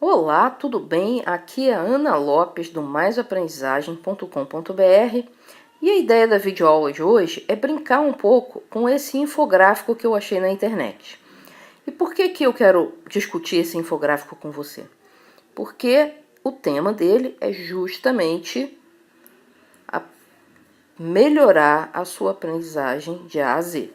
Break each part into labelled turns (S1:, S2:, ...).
S1: Olá, tudo bem? Aqui é a Ana Lopes do maisaprendizagem.com.br e a ideia da videoaula de hoje é brincar um pouco com esse infográfico que eu achei na internet. E por que eu quero discutir esse infográfico com você? Porque o tema dele é justamente melhorar a sua aprendizagem de A a Z.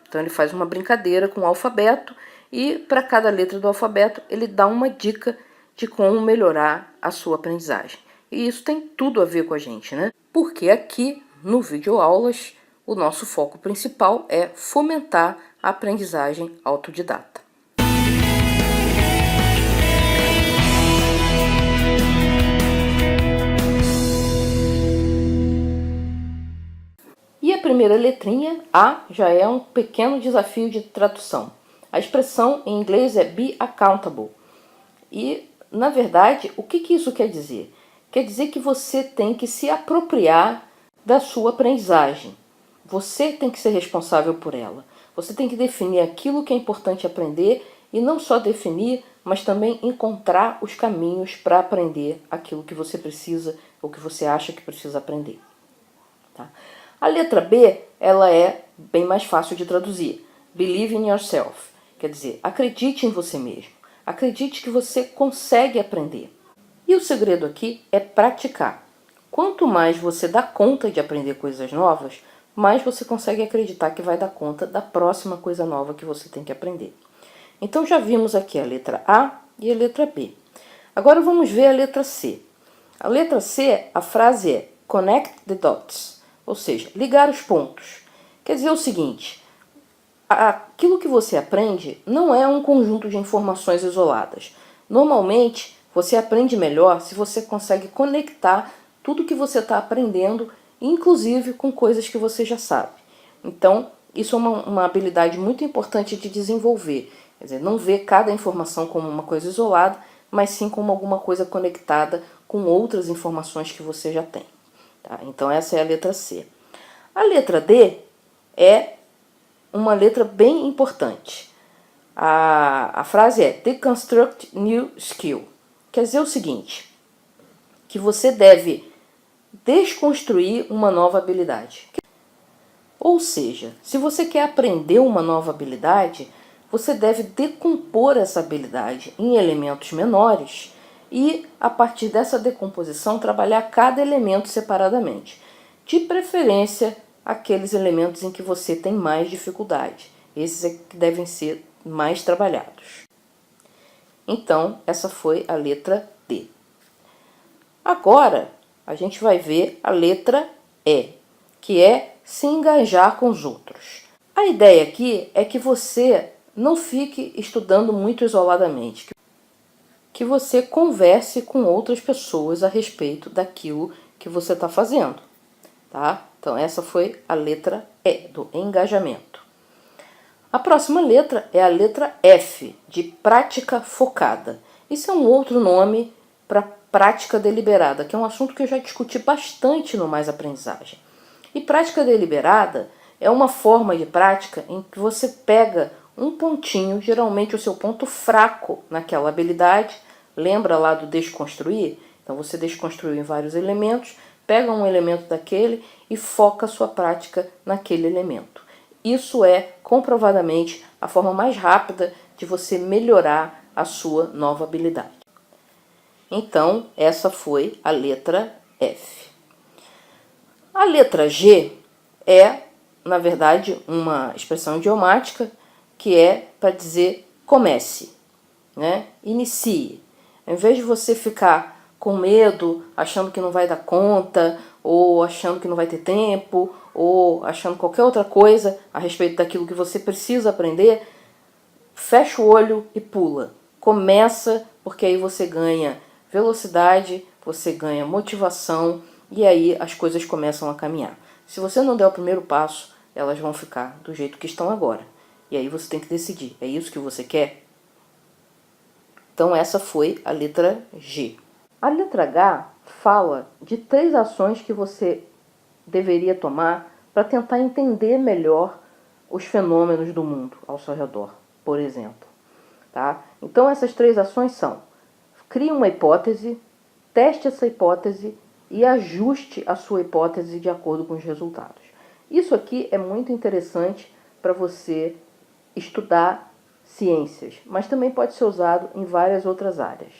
S1: Então ele faz uma brincadeira com o alfabeto e para cada letra do alfabeto ele dá uma dica de como melhorar a sua aprendizagem. E isso tem tudo a ver com a gente, né? Porque aqui no Videoaulas o nosso foco principal é fomentar a aprendizagem autodidata. E a primeira letrinha, A, já é um pequeno desafio de tradução. A expressão em inglês é be accountable. E, na verdade, o que isso quer dizer? Quer dizer que você tem que se apropriar da sua aprendizagem. Você tem que ser responsável por ela. Você tem que definir aquilo que é importante aprender e não só definir, mas também encontrar os caminhos para aprender aquilo que você precisa ou que você acha que precisa aprender. Tá? A letra B, ela é bem mais fácil de traduzir. Believe in yourself. Quer dizer, acredite em você mesmo. Acredite que você consegue aprender. E o segredo aqui é praticar. Quanto mais você dá conta de aprender coisas novas, mais você consegue acreditar que vai dar conta da próxima coisa nova que você tem que aprender. Então já vimos aqui a letra A e a letra B. Agora vamos ver a letra C. A letra C, a frase é connect the dots, ou seja, ligar os pontos. Quer dizer o seguinte, aquilo que você aprende não é um conjunto de informações isoladas. Normalmente, você aprende melhor se você consegue conectar tudo que você está aprendendo, inclusive com coisas que você já sabe. Então, isso é uma habilidade muito importante de desenvolver. Quer dizer, não ver cada informação como uma coisa isolada, mas sim como alguma coisa conectada com outras informações que você já tem. Tá? Então, essa é a letra C. A letra D é uma letra bem importante. A frase é deconstruct new skill. Quer dizer o seguinte, que você deve desconstruir uma nova habilidade. Ou seja, se você quer aprender uma nova habilidade, você deve decompor essa habilidade em elementos menores e, a partir dessa decomposição, trabalhar cada elemento separadamente. De preferência, aqueles elementos em que você tem mais dificuldade. Esses é que devem ser mais trabalhados. Então, essa foi a letra D. Agora, a gente vai ver a letra E, que é se engajar com os outros. A ideia aqui é que você não fique estudando muito isoladamente, que você converse com outras pessoas a respeito daquilo que você está fazendo. Tá? Então, essa foi a letra E, do engajamento. A próxima letra é a letra F, de prática focada. Isso é um outro nome para prática deliberada, que é um assunto que eu já discuti bastante no Mais Aprendizagem. E prática deliberada é uma forma de prática em que você pega um pontinho, geralmente o seu ponto fraco naquela habilidade. Lembra lá do desconstruir? Então você desconstruiu em vários elementos, pega um elemento daquele e foca a sua prática naquele elemento. Isso é, comprovadamente, a forma mais rápida de você melhorar a sua nova habilidade. Então, essa foi a letra F. A letra G é, na verdade, uma expressão idiomática que é para dizer comece, né? Inicie. Ao invés de você ficar com medo, achando que não vai dar conta, ou achando que não vai ter tempo, ou achando qualquer outra coisa a respeito daquilo que você precisa aprender, fecha o olho e pula. Começa, porque aí você ganha velocidade, você ganha motivação e aí as coisas começam a caminhar. Se você não der o primeiro passo, elas vão ficar do jeito que estão agora. E aí você tem que decidir, é isso que você quer? Então essa foi a letra G. A letra H fala de 3 ações que você deveria tomar para tentar entender melhor os fenômenos do mundo ao seu redor, por exemplo. Tá? Então essas 3 ações são Crie uma hipótese, teste essa hipótese e ajuste a sua hipótese de acordo com os resultados. Isso aqui é muito interessante para você estudar ciências, mas também pode ser usado em várias outras áreas.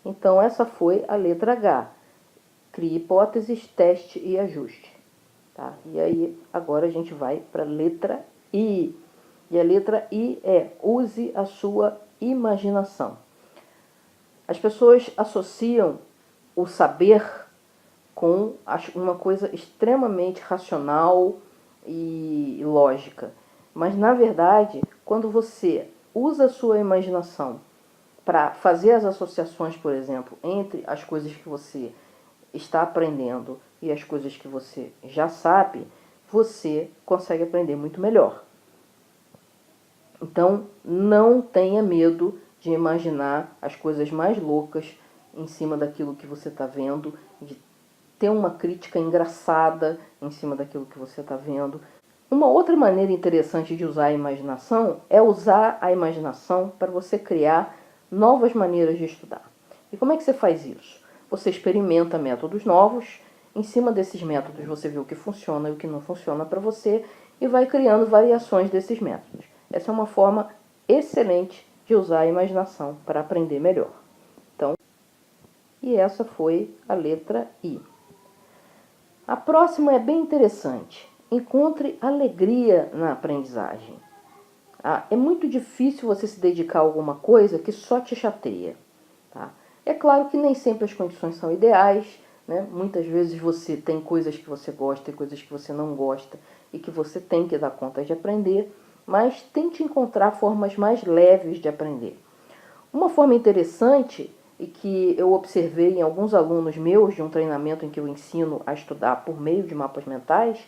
S1: Então essa foi a letra H. Crie hipóteses, teste e ajuste. Tá? E aí agora a gente vai para a letra I. E a letra I é use a sua imaginação. As pessoas associam o saber com uma coisa extremamente racional e lógica. Mas, na verdade, quando você usa a sua imaginação para fazer as associações, por exemplo, entre as coisas que você está aprendendo e as coisas que você já sabe, você consegue aprender muito melhor. Então, não tenha medo de imaginar as coisas mais loucas em cima daquilo que você está vendo, de ter uma crítica engraçada em cima daquilo que você está vendo. Uma outra maneira interessante de usar a imaginação é usar a imaginação para você criar novas maneiras de estudar. E como é que você faz isso? Você experimenta métodos novos, em cima desses métodos você vê o que funciona e o que não funciona para você e vai criando variações desses métodos. Essa é uma forma excelente de usar a imaginação para aprender melhor. Então, e essa foi a letra I. A próxima é bem interessante. Encontre alegria na aprendizagem. É muito difícil você se dedicar a alguma coisa que só te chateia. Tá? É claro que nem sempre as condições são ideais, né? Muitas vezes você tem coisas que você gosta e coisas que você não gosta e que você tem que dar conta de aprender, mas tente encontrar formas mais leves de aprender. Uma forma interessante e que eu observei em alguns alunos meus de um treinamento em que eu ensino a estudar por meio de mapas mentais,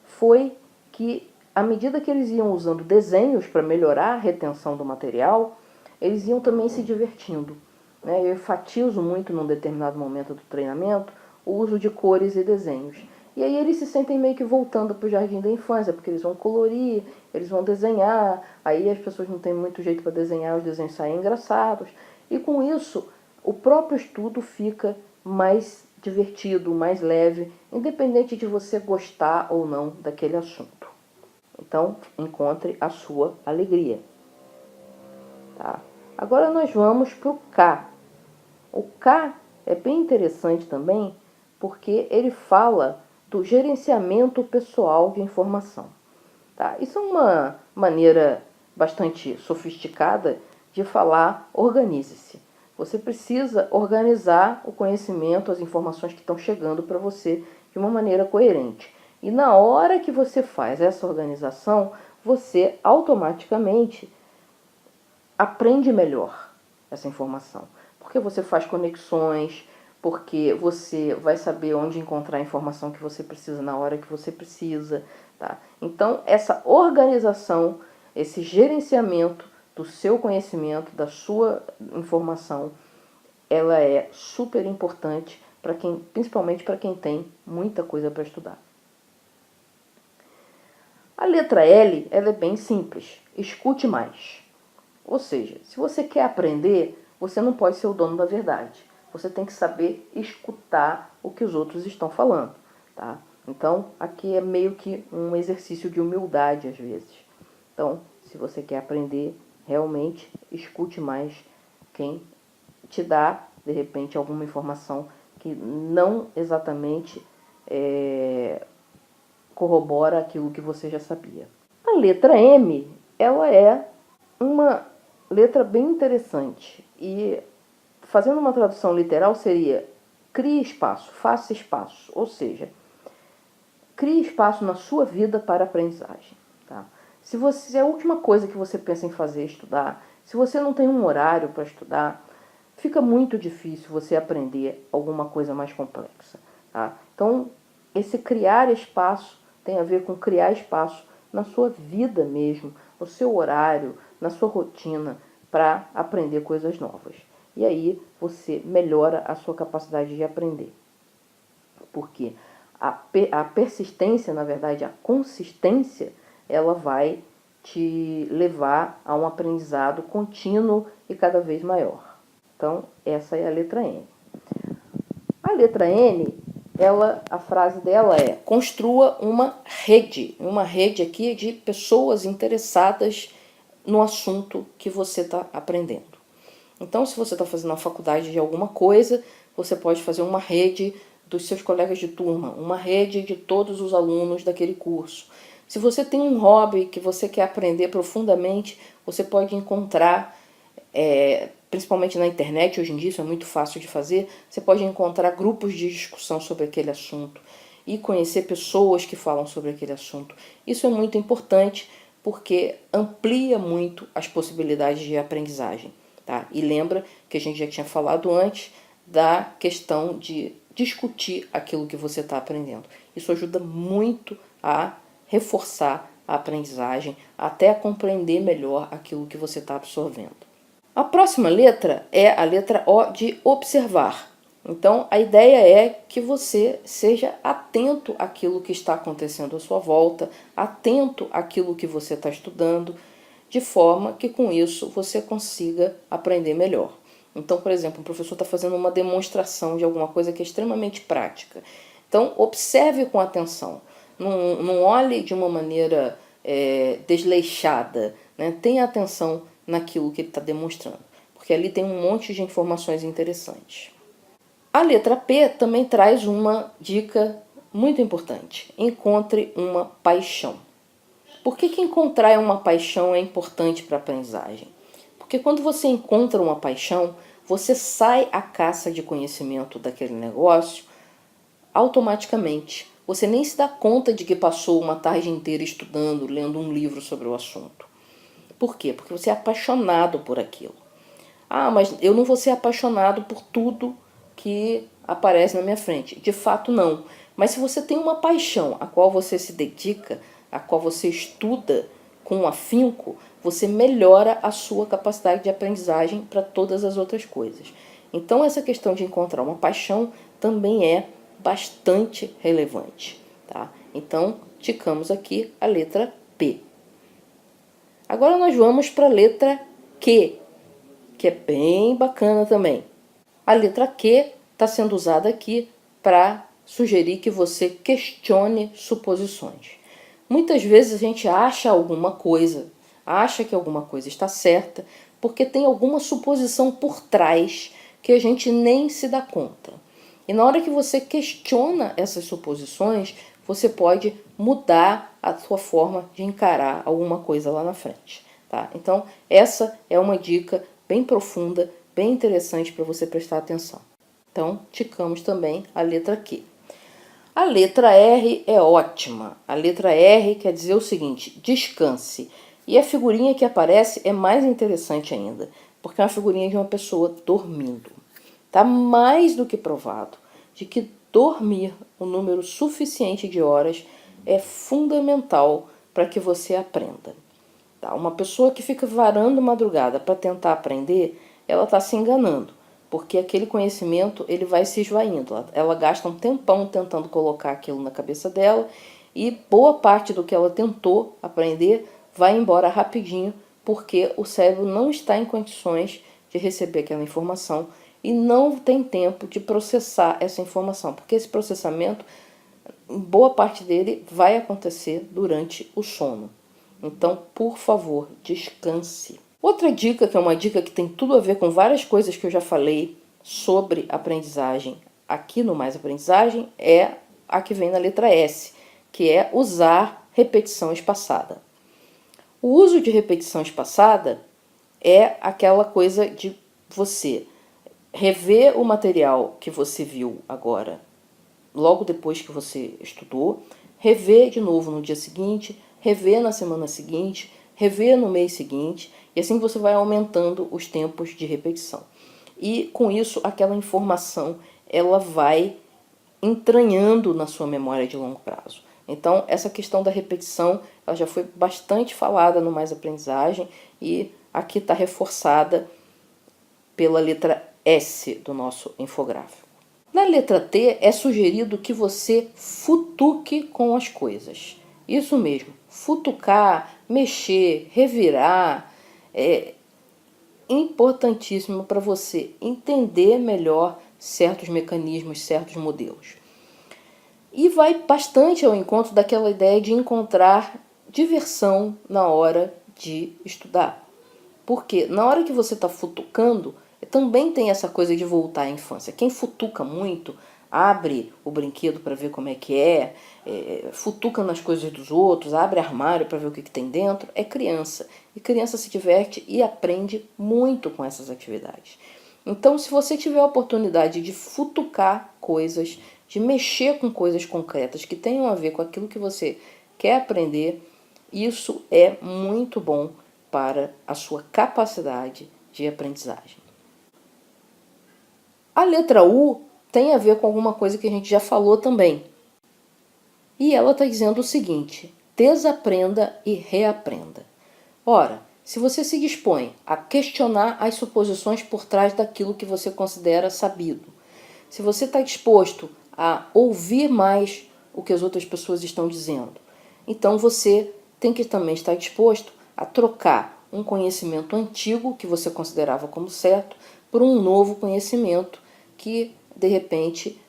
S1: foi que à medida que eles iam usando desenhos para melhorar a retenção do material, eles iam também se divertindo. Eu enfatizo muito num determinado momento do treinamento o uso de cores e desenhos. E aí eles se sentem meio que voltando para o jardim da infância, porque eles vão colorir, eles vão desenhar, aí as pessoas não têm muito jeito para desenhar, os desenhos saem engraçados. E com isso, o próprio estudo fica mais divertido, mais leve, independente de você gostar ou não daquele assunto. Então, encontre a sua alegria. Tá? Agora nós vamos para o K. O K é bem interessante também, porque ele fala do gerenciamento pessoal de informação. Tá? Isso é uma maneira bastante sofisticada de falar organize-se. Você precisa organizar o conhecimento, as informações que estão chegando para você de uma maneira coerente. E na hora que você faz essa organização, você automaticamente aprende melhor essa informação. Porque você faz conexões, porque você vai saber onde encontrar a informação que você precisa na hora que você precisa. Tá? Então, essa organização, esse gerenciamento do seu conhecimento, da sua informação, ela é super importante para quem, principalmente para quem tem muita coisa para estudar. A letra L, ela é bem simples. Escute mais. Ou seja, se você quer aprender, você não pode ser o dono da verdade. Você tem que saber escutar o que os outros estão falando. Tá? Então, aqui é meio que um exercício de humildade às vezes. Então, se você quer aprender, realmente escute mais quem te dá, de repente, alguma informação que não exatamente corrobora aquilo que você já sabia. A letra M, ela é uma letra bem interessante e, fazendo uma tradução literal, seria crie espaço, faça espaço, ou seja, crie espaço na sua vida para aprendizagem. Tá? Se você, a última coisa que você pensa em fazer é estudar, se você não tem um horário para estudar, fica muito difícil você aprender alguma coisa mais complexa. Tá? Então, esse criar espaço tem a ver com criar espaço na sua vida mesmo, no seu horário, na sua rotina, para aprender coisas novas. E aí você melhora a sua capacidade de aprender. Porque a persistência, na verdade, a consistência, ela vai te levar a um aprendizado contínuo e cada vez maior. Então, essa é a letra N. A letra N, a frase dela é: construa uma rede aqui de pessoas interessadas no assunto que você está aprendendo. Então, se você está fazendo uma faculdade de alguma coisa, você pode fazer uma rede dos seus colegas de turma, uma rede de todos os alunos daquele curso. Se você tem um hobby que você quer aprender profundamente, você pode encontrar, principalmente na internet, hoje em dia isso é muito fácil de fazer, você pode encontrar grupos de discussão sobre aquele assunto e conhecer pessoas que falam sobre aquele assunto. Isso é muito importante porque amplia muito as possibilidades de aprendizagem. Tá? E lembra que a gente já tinha falado antes da questão de discutir aquilo que você está aprendendo. Isso ajuda muito a reforçar a aprendizagem, até a compreender melhor aquilo que você está absorvendo. A próxima letra é a letra O de observar. Então, a ideia é que você seja atento àquilo que está acontecendo à sua volta, atento àquilo que você está estudando, de forma que com isso você consiga aprender melhor. Então, por exemplo, o professor está fazendo uma demonstração de alguma coisa que é extremamente prática. Então, observe com atenção. Não olhe de uma maneira desleixada, né? Tenha atenção naquilo que ele está demonstrando, porque ali tem um monte de informações interessantes. A letra P também traz uma dica muito importante. Encontre uma paixão. Por que encontrar uma paixão é importante para a aprendizagem? Porque quando você encontra uma paixão, você sai à caça de conhecimento daquele negócio automaticamente. Você nem se dá conta de que passou uma tarde inteira estudando, lendo um livro sobre o assunto. Por quê? Porque você é apaixonado por aquilo. Ah, mas eu não vou ser apaixonado por tudo que aparece na minha frente. De fato, não. Mas se você tem uma paixão a qual você se dedica, a qual você estuda com afinco, você melhora a sua capacidade de aprendizagem para todas as outras coisas. Então, essa questão de encontrar uma paixão também é bastante relevante. Tá? Então, ticamos aqui a letra P. Agora nós vamos para a letra Q, que é bem bacana também. A letra Q está sendo usada aqui para sugerir que você questione suposições. Muitas vezes a gente acha alguma coisa, acha que alguma coisa está certa, porque tem alguma suposição por trás que a gente nem se dá conta. E na hora que você questiona essas suposições, você pode mudar a sua forma de encarar alguma coisa lá na frente. Tá? Então, essa é uma dica bem profunda, bem interessante para você prestar atenção. Então, ticamos também a letra Q. A letra R é ótima. A letra R quer dizer o seguinte: descanse. E a figurinha que aparece é mais interessante ainda, porque é uma figurinha de uma pessoa dormindo. Está mais do que provado de que dormir um número suficiente de horas é fundamental para que você aprenda. Tá? Uma pessoa que fica varando madrugada para tentar aprender, ela está se enganando, porque aquele conhecimento ele vai se esvaindo. Ela gasta um tempão tentando colocar aquilo na cabeça dela e boa parte do que ela tentou aprender vai embora rapidinho, porque o cérebro não está em condições de receber aquela informação e não tem tempo de processar essa informação, porque esse processamento, boa parte dele vai acontecer durante o sono. Então, por favor, descanse. Outra dica, que é uma dica que tem tudo a ver com várias coisas que eu já falei sobre aprendizagem aqui no Mais Aprendizagem, é a que vem na letra S, que é usar repetição espaçada. O uso de repetição espaçada é aquela coisa de você rever o material que você viu agora, logo depois que você estudou, rever de novo no dia seguinte, rever na semana seguinte, rever no mês seguinte, e assim você vai aumentando os tempos de repetição. E com isso, aquela informação ela vai entranhando na sua memória de longo prazo. Então, essa questão da repetição ela já foi bastante falada no Mais Aprendizagem e aqui está reforçada pela letra S do nosso infográfico. Na letra T é sugerido que você futuque com as coisas. Isso mesmo, futucar, mexer, revirar, importantíssimo para você entender melhor certos mecanismos, certos modelos. E vai bastante ao encontro daquela ideia de encontrar diversão na hora de estudar. Porque na hora que você está futucando, também tem essa coisa de voltar à infância. Quem futuca muito, abre o brinquedo para ver como é que futuca nas coisas dos outros, abre armário para ver o que tem dentro, é criança. E criança se diverte e aprende muito com essas atividades. Então, se você tiver a oportunidade de futucar coisas, de mexer com coisas concretas que tenham a ver com aquilo que você quer aprender, isso é muito bom para a sua capacidade de aprendizagem. A letra U tem a ver com alguma coisa que a gente já falou também. E ela está dizendo o seguinte: desaprenda e reaprenda. Ora, se você se dispõe a questionar as suposições por trás daquilo que você considera sabido, se você está disposto a ouvir mais o que as outras pessoas estão dizendo, então você tem que também estar disposto a trocar um conhecimento antigo que você considerava como certo por um novo conhecimento que, de repente,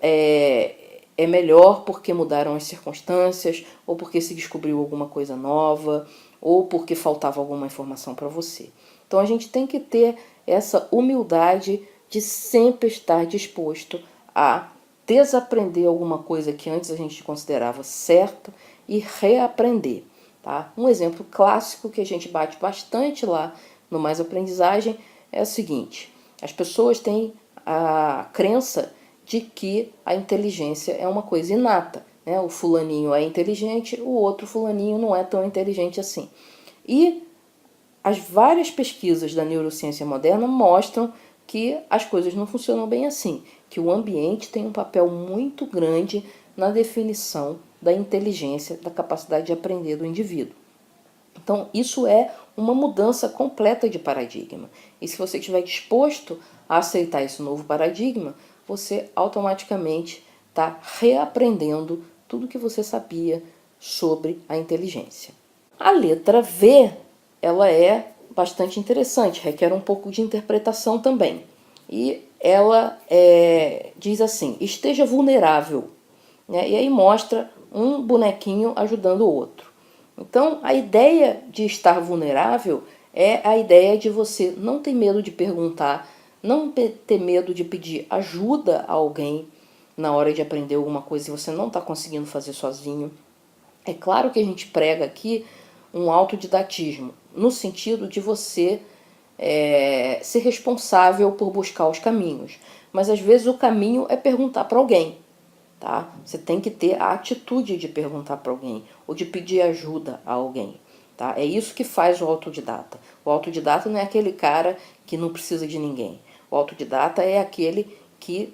S1: é melhor porque mudaram as circunstâncias, ou porque se descobriu alguma coisa nova, ou porque faltava alguma informação para você. Então a gente tem que ter essa humildade de sempre estar disposto a desaprender alguma coisa que antes a gente considerava certa e reaprender. Tá? Um exemplo clássico que a gente bate bastante lá no Mais Aprendizagem é o seguinte: as pessoas têm a crença de que a inteligência é uma coisa inata. Né? O fulaninho é inteligente, o outro fulaninho não é tão inteligente assim. E as várias pesquisas da neurociência moderna mostram que as coisas não funcionam bem assim, que o ambiente tem um papel muito grande na definição da inteligência, da capacidade de aprender do indivíduo. Então, isso é uma mudança completa de paradigma. E se você estiver disposto a aceitar esse novo paradigma, você automaticamente está reaprendendo tudo que você sabia sobre a inteligência. A letra V, ela é bastante interessante, requer um pouco de interpretação também. E ela diz assim: esteja vulnerável. Né? E aí mostra um bonequinho ajudando o outro. Então, a ideia de estar vulnerável é a ideia de você não ter medo de perguntar, não ter medo de pedir ajuda a alguém na hora de aprender alguma coisa se você não está conseguindo fazer sozinho. É claro que a gente prega aqui um autodidatismo, no sentido de você ser responsável por buscar os caminhos. Mas às vezes o caminho é perguntar para alguém. Tá? Você tem que ter a atitude de perguntar para alguém ou de pedir ajuda a alguém. Tá? É isso que faz o autodidata. O autodidata não é aquele cara que não precisa de ninguém. O autodidata é aquele que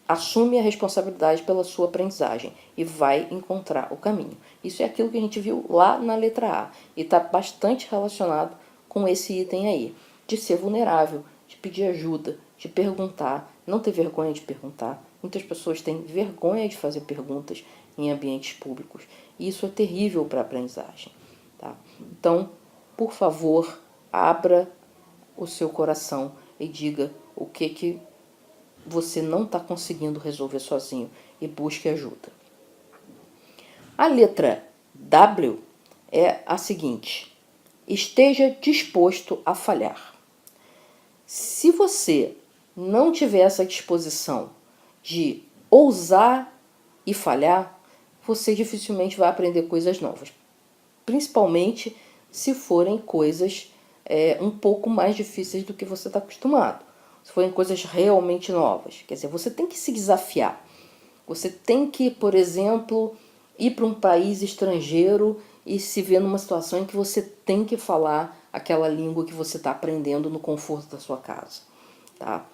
S1: assume a responsabilidade pela sua aprendizagem e vai encontrar o caminho. Isso é aquilo que a gente viu lá na letra A e está bastante relacionado com esse item aí, de ser vulnerável, de pedir ajuda, de perguntar, não ter vergonha de perguntar. Muitas pessoas têm vergonha de fazer perguntas em ambientes públicos e isso é terrível para a aprendizagem. Tá? Então, por favor, abra o seu coração e diga o que você não está conseguindo resolver sozinho e busque ajuda. A letra W é a seguinte: esteja disposto a falhar. Se você não tiver essa disposição de ousar e falhar, você dificilmente vai aprender coisas novas. Principalmente se forem coisas um pouco mais difíceis do que você está acostumado. Se forem coisas realmente novas. Quer dizer, você tem que se desafiar. Você tem que, por exemplo, ir para um país estrangeiro e se ver numa situação em que você tem que falar aquela língua que você está aprendendo no conforto da sua casa. Tá?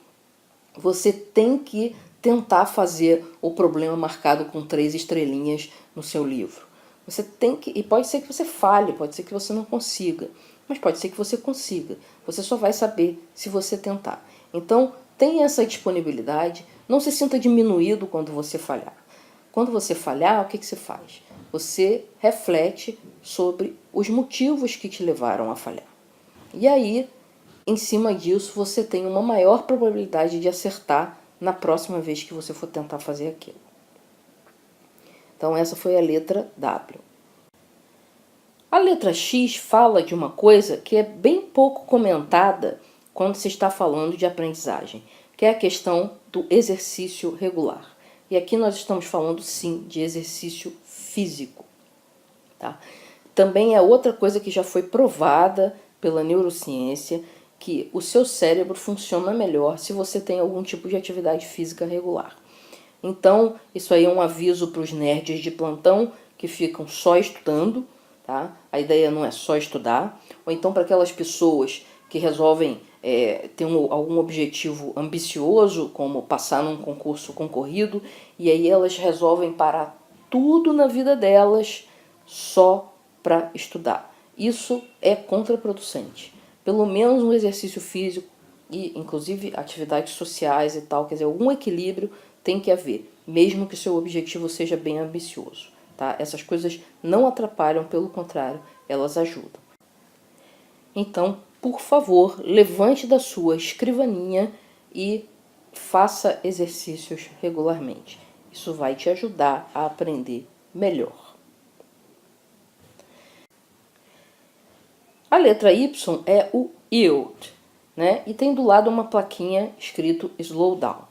S1: Você tem que tentar fazer o problema marcado com 3 estrelinhas no seu livro. Você tem que, e pode ser que você falhe, pode ser que você não consiga, mas pode ser que você consiga. Você só vai saber se você tentar. Então, tenha essa disponibilidade, não se sinta diminuído quando você falhar. Quando você falhar, o que você faz? Você reflete sobre os motivos que te levaram a falhar. E aí, em cima disso, você tem uma maior probabilidade de acertar na próxima vez que você for tentar fazer aquilo. Então, essa foi a letra W. A letra X fala de uma coisa que é bem pouco comentada quando se está falando de aprendizagem, que é a questão do exercício regular. E aqui nós estamos falando, sim, de exercício físico. Tá? Também é outra coisa que já foi provada pela neurociência, que o seu cérebro funciona melhor se você tem algum tipo de atividade física regular. Então, isso aí é um aviso para os nerds de plantão que ficam só estudando, tá? A ideia não é só estudar. Ou então para aquelas pessoas que resolvem ter algum objetivo ambicioso, como passar num concurso concorrido, e aí elas resolvem parar tudo na vida delas só para estudar. Isso é contraproducente. Pelo menos um exercício físico e, inclusive, atividades sociais e tal, quer dizer, algum equilíbrio tem que haver, mesmo que o seu objetivo seja bem ambicioso. Tá? Essas coisas não atrapalham, pelo contrário, elas ajudam. Então, por favor, levante da sua escrivaninha e faça exercícios regularmente. Isso vai te ajudar a aprender melhor. A letra Y é o yield, né? E tem do lado uma plaquinha escrito slow down.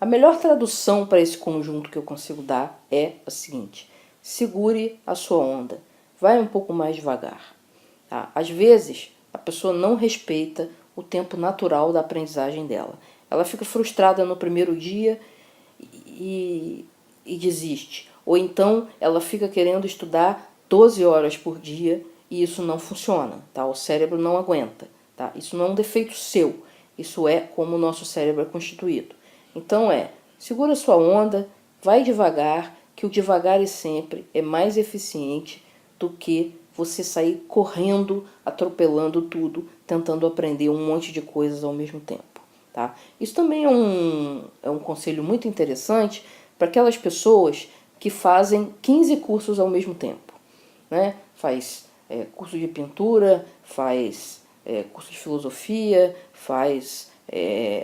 S1: A melhor tradução para esse conjunto que eu consigo dar é a seguinte: segure a sua onda, vai um pouco mais devagar. Tá? Às vezes, a pessoa não respeita o tempo natural da aprendizagem dela. Ela fica frustrada no primeiro dia e desiste. Ou então ela fica querendo estudar 12 horas por dia e isso não funciona, tá? O cérebro não aguenta, tá? Isso não é um defeito seu, isso é como o nosso cérebro é constituído. Então segura sua onda, vai devagar, que o devagar e sempre é mais eficiente do que você sair correndo, atropelando tudo, tentando aprender um monte de coisas ao mesmo tempo. Tá? Isso também é um conselho muito interessante para aquelas pessoas que fazem 15 cursos ao mesmo tempo. Né? Faz curso de pintura, faz curso de filosofia, faz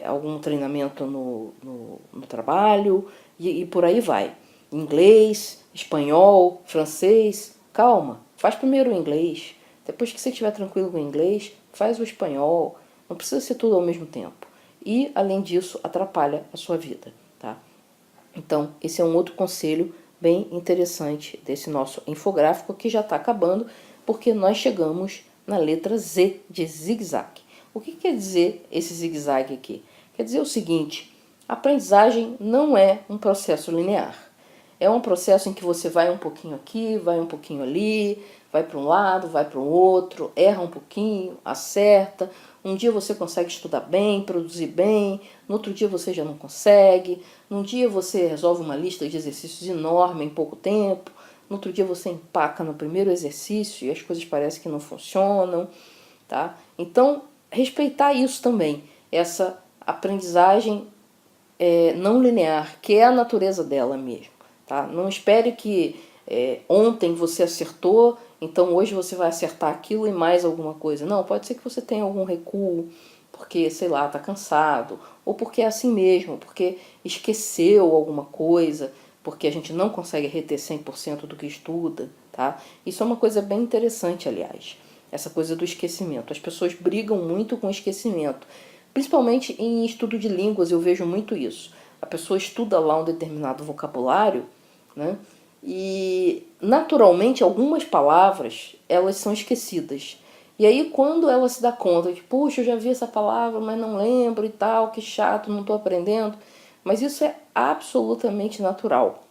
S1: algum treinamento no trabalho e por aí vai. Inglês, espanhol, francês, calma, faz primeiro o inglês. Depois que você estiver tranquilo com o inglês, faz o espanhol. Não precisa ser tudo ao mesmo tempo. E, além disso, atrapalha a sua vida. Tá? Então, esse é um outro conselho bem interessante desse nosso infográfico que já está acabando, porque nós chegamos na letra Z de zigue-zague. O que quer dizer esse zigue-zague aqui? Quer dizer o seguinte: a aprendizagem não é um processo linear. É um processo em que você vai um pouquinho aqui, vai um pouquinho ali, vai para um lado, vai para o outro, erra um pouquinho, acerta. Um dia você consegue estudar bem, produzir bem, no outro dia você já não consegue. Num dia você resolve uma lista de exercícios enorme em pouco tempo, no outro dia você empaca no primeiro exercício e as coisas parecem que não funcionam. Tá? Então, respeitar isso também, essa aprendizagem não linear, que é a natureza dela mesmo. Tá? Não espere que ontem você acertou, então hoje você vai acertar aquilo e mais alguma coisa. Não, pode ser que você tenha algum recuo, porque, sei lá, está cansado, ou porque é assim mesmo, porque esqueceu alguma coisa, porque a gente não consegue reter 100% do que estuda. Tá? Isso é uma coisa bem interessante, aliás, essa coisa do esquecimento. As pessoas brigam muito com o esquecimento, principalmente em estudo de línguas eu vejo muito isso. A pessoa estuda lá um determinado vocabulário, né? E naturalmente algumas palavras elas são esquecidas. E aí quando ela se dá conta de, puxa, eu já vi essa palavra, mas não lembro e tal, que chato, não estou aprendendo. Mas isso é absolutamente natural.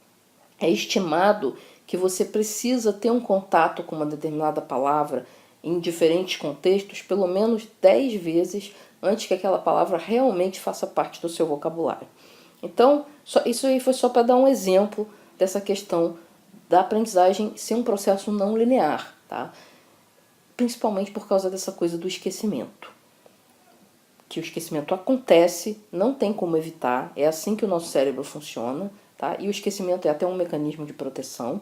S1: É estimado que você precisa ter um contato com uma determinada palavra em diferentes contextos pelo menos 10 vezes antes que aquela palavra realmente faça parte do seu vocabulário. Então, isso aí foi só para dar um exemplo dessa questão da aprendizagem ser um processo não linear, tá? Principalmente por causa dessa coisa do esquecimento. Que o esquecimento acontece, não tem como evitar, é assim que o nosso cérebro funciona, tá? E o esquecimento é até um mecanismo de proteção.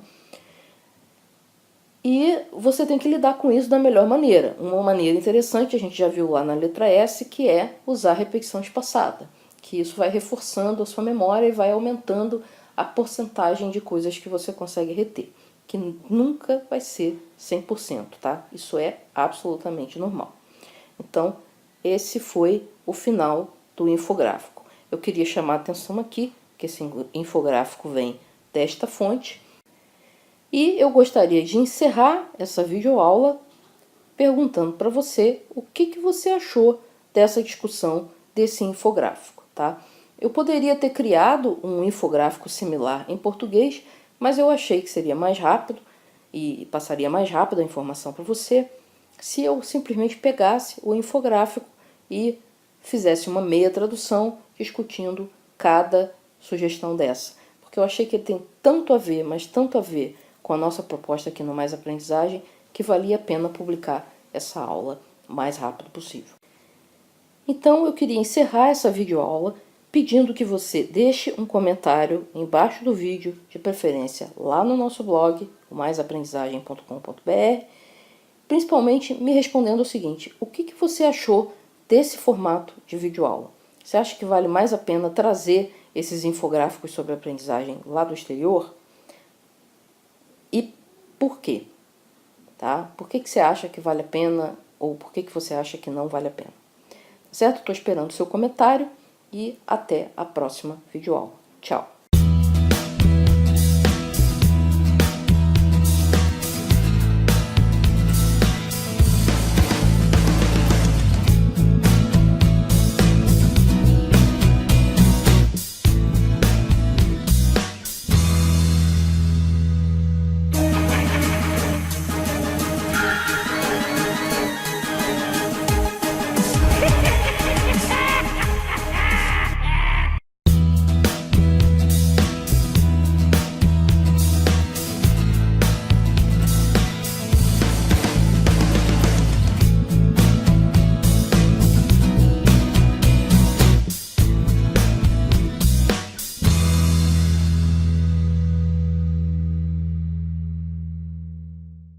S1: E você tem que lidar com isso da melhor maneira. Uma maneira interessante, a gente já viu lá na letra S, que é usar repetição espaçada. Que isso vai reforçando a sua memória e vai aumentando a porcentagem de coisas que você consegue reter. Que nunca vai ser 100%, tá? Isso é absolutamente normal. Então, esse foi o final do infográfico. Eu queria chamar a atenção aqui, que esse infográfico vem desta fonte. E eu gostaria de encerrar essa videoaula perguntando para você o que você achou dessa discussão desse infográfico, tá? Eu poderia ter criado um infográfico similar em português, mas eu achei que seria mais rápido e passaria mais rápido a informação para você se eu simplesmente pegasse o infográfico e fizesse uma meia tradução discutindo cada sugestão dessa. Porque eu achei que ele tem tanto a ver, mas tanto a ver com a nossa proposta aqui no Mais Aprendizagem, que valia a pena publicar essa aula o mais rápido possível. Então eu queria encerrar essa videoaula pedindo que você deixe um comentário embaixo do vídeo, de preferência lá no nosso blog, o maisaprendizagem.com.br, principalmente me respondendo o seguinte: o que você achou desse formato de videoaula? Você acha que vale mais a pena trazer esses infográficos sobre aprendizagem lá do exterior? E por quê? Tá? Por que você acha que vale a pena ou por que você acha que não vale a pena? Certo? Estou esperando o seu comentário e até a próxima videoaula. Tchau!